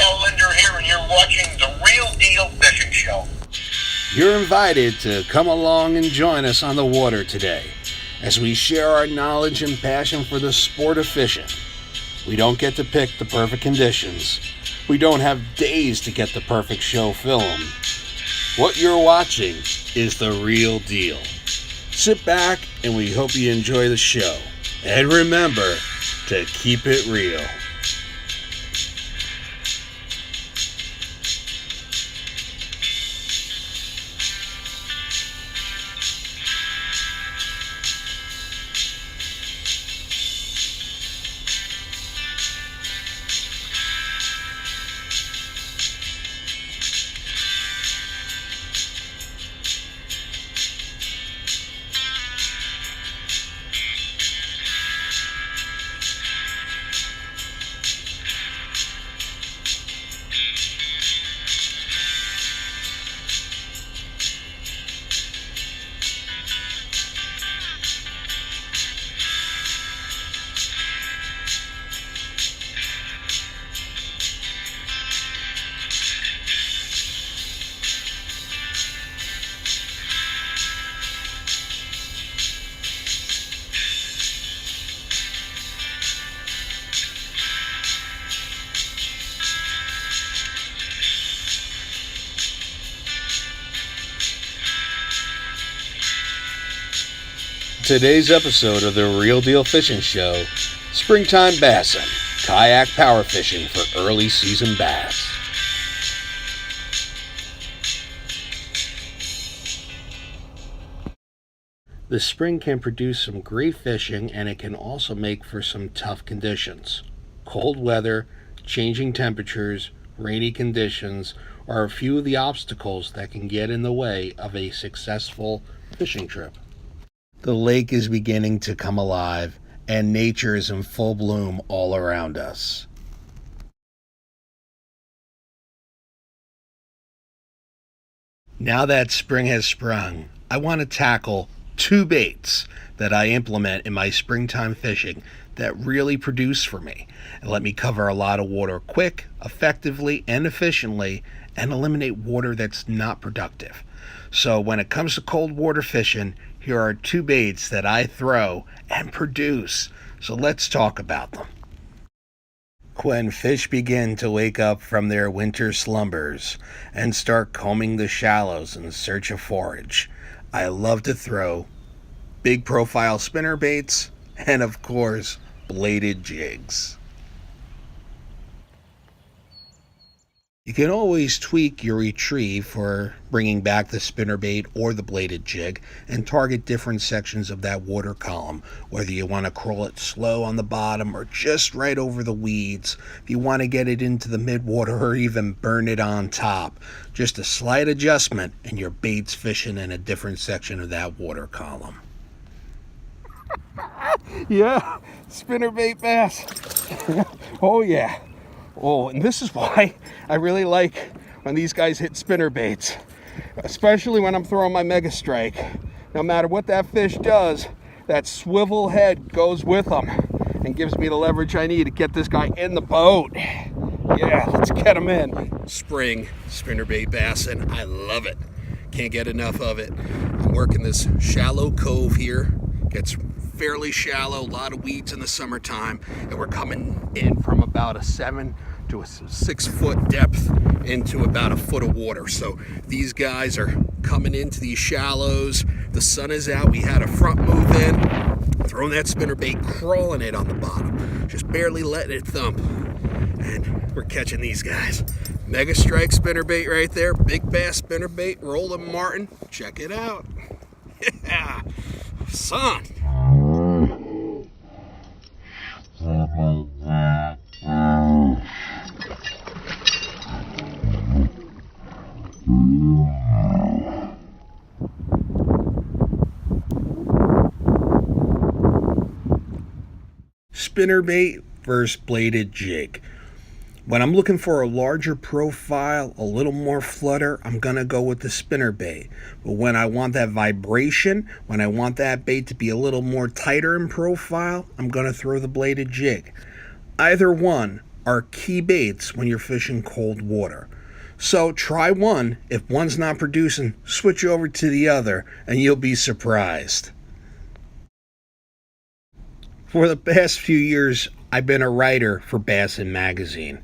Al Linder here, and you're watching The Real Deal Fishing Show. You're invited to come along and join us on the water today as we share our knowledge and passion for the sport of fishing. We don't get to pick the perfect conditions. We don't have days to get the perfect show filmed. What you're watching is The Real Deal. Sit back and we hope you enjoy the show. And remember to keep it real. Today's episode of the Real Deal Fishing Show, Springtime Bassin, kayak power fishing for early season bass. The spring can produce some great fishing, and it can also make for some tough conditions. Cold weather, changing temperatures, rainy conditions are a few of the obstacles that can get in the way of a successful fishing trip. The lake is beginning to come alive, and nature is in full bloom all around us. Now that spring has sprung, I want to tackle two baits that I implement in my springtime fishing that really produce for me and let me cover a lot of water quick, effectively, and efficiently, and eliminate water that's not productive. So when it comes to cold water fishing, here are two baits that I throw and produce. So let's talk about them. When fish begin to wake up from their winter slumbers and start combing the shallows in search of forage, I love to throw big profile spinner baits and, of course, bladed jigs. You can always tweak your retrieve for bringing back the spinnerbait or the bladed jig and target different sections of that water column, whether you want to crawl it slow on the bottom or just right over the weeds, if you want to get it into the midwater or even burn it on top. Just a slight adjustment and your bait's fishing in a different section of that water column. Yeah, spinnerbait bass. Oh yeah. Oh, and this is why I really like when these guys hit spinner baits, especially when I'm throwing my mega strike. No matter what that fish does, that swivel head goes with them and gives me the leverage I need to get this guy in the boat. Yeah, let's get him in. Spring spinnerbait bassin, I love it. Can't get enough of it. I'm working this shallow cove here. Gets fairly shallow, a lot of weeds in the summertime, and we're coming in from about a 7 to a 6 foot depth into about a foot of water. So these guys are coming into these shallows. The sun is out. We had a front move in, throwing that spinnerbait, crawling it on the bottom, just barely letting it thump, and we're catching these guys. Mega strike spinnerbait right there, big bass spinnerbait, rolling martin. Check it out. Yeah, son. Spinnerbait versus bladed jig. When I'm looking for a larger profile, a little more flutter, I'm going to go with the spinnerbait. But when I want that vibration, when I want that bait to be a little more tighter in profile, I'm going to throw the bladed jig. Either one are key baits when you're fishing cold water. So try one. If one's not producing, switch over to the other and you'll be surprised. For the past few years, I've been a writer for Bassin magazine.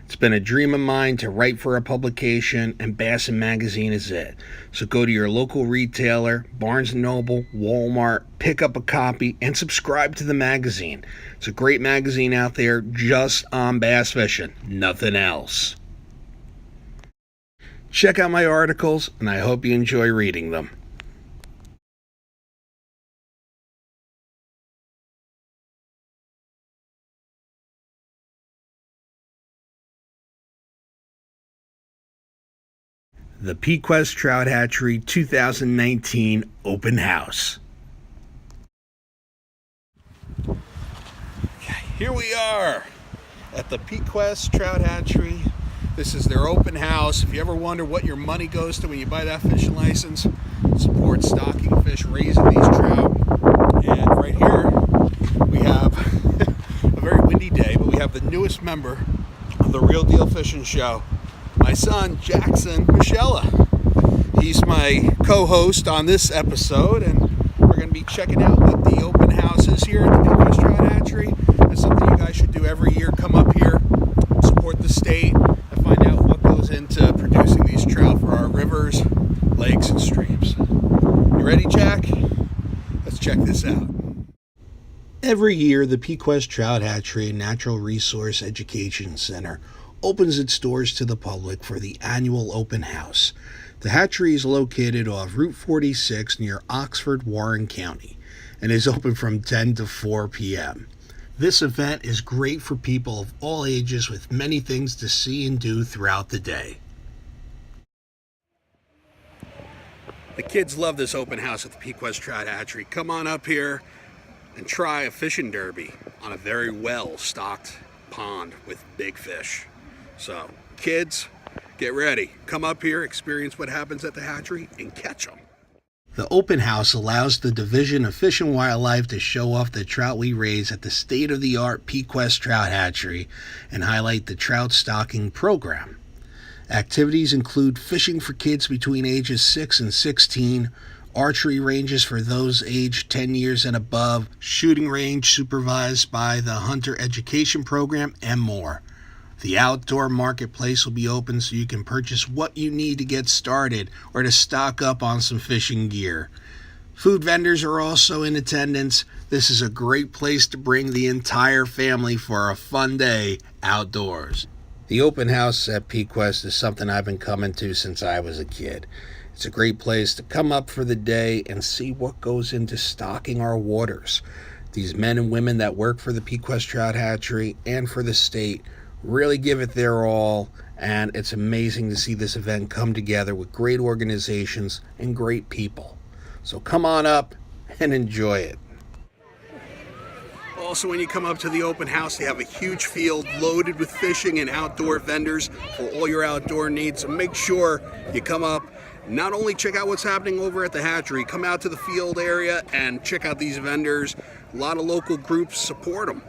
It's been a dream of mine to write for a publication, and Bassin magazine is it. So go to your local retailer, Barnes & Noble, Walmart, pick up a copy, and subscribe to the magazine. It's a great magazine out there just on bass fishing, nothing else. Check out my articles, and I hope you enjoy reading them. The Pequest Trout Hatchery 2019 Open House. Okay, here we are at the Pequest Trout Hatchery. This is their open house. If you ever wonder what your money goes to when you buy that fishing license, support stocking fish, raising these trout. And right here we have a very windy day, but we have the newest member of the Real Deal Fishing Show, my son, Jackson Moschella. He's my co-host on this episode, and we're going to be checking out what the open house is here at the Pequest Trout Hatchery. It's something you guys should do every year. Come up here, support the state, and find out what goes into producing these trout for our rivers, lakes, and streams. You ready, Jack? Let's check this out. Every year, the Pequest Trout Hatchery and Natural Resource Education Center opens its doors to the public for the annual open house. The hatchery is located off Route 46 near Oxford, Warren County, and is open from 10 to 4 p.m. This event is great for people of all ages with many things to see and do throughout the day. The kids love this open house at the Pequest Trout Hatchery. Come on up here and try a fishing derby on a very well-stocked pond with big fish. So, kids, get ready. Come up here, experience what happens at the hatchery, and catch them. The open house allows the Division of Fish and Wildlife to show off the trout we raise at the state-of-the-art Pequest Trout Hatchery and highlight the trout stocking program. Activities include fishing for kids between ages 6 and 16, archery ranges for those aged 10 years and above, shooting range supervised by the Hunter Education Program, and more. The outdoor marketplace will be open so you can purchase what you need to get started or to stock up on some fishing gear. Food vendors are also in attendance. This is a great place to bring the entire family for a fun day outdoors. The open house at Pequest is something I've been coming to since I was a kid. It's a great place to come up for the day and see what goes into stocking our waters. These men and women that work for the Pequest Trout Hatchery and for the state really give it their all, and it's amazing to see this event come together with great organizations and great people. So come on up and enjoy it. Also, when you come up to the open house, they have a huge field loaded with fishing and outdoor vendors for all your outdoor needs. So make sure you come up, not only check out what's happening over at the hatchery, come out to the field area and check out these vendors. A lot of local groups support them.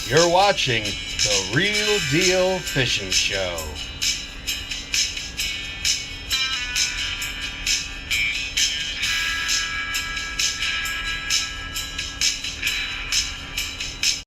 You're watching The Real Deal Fishing Show.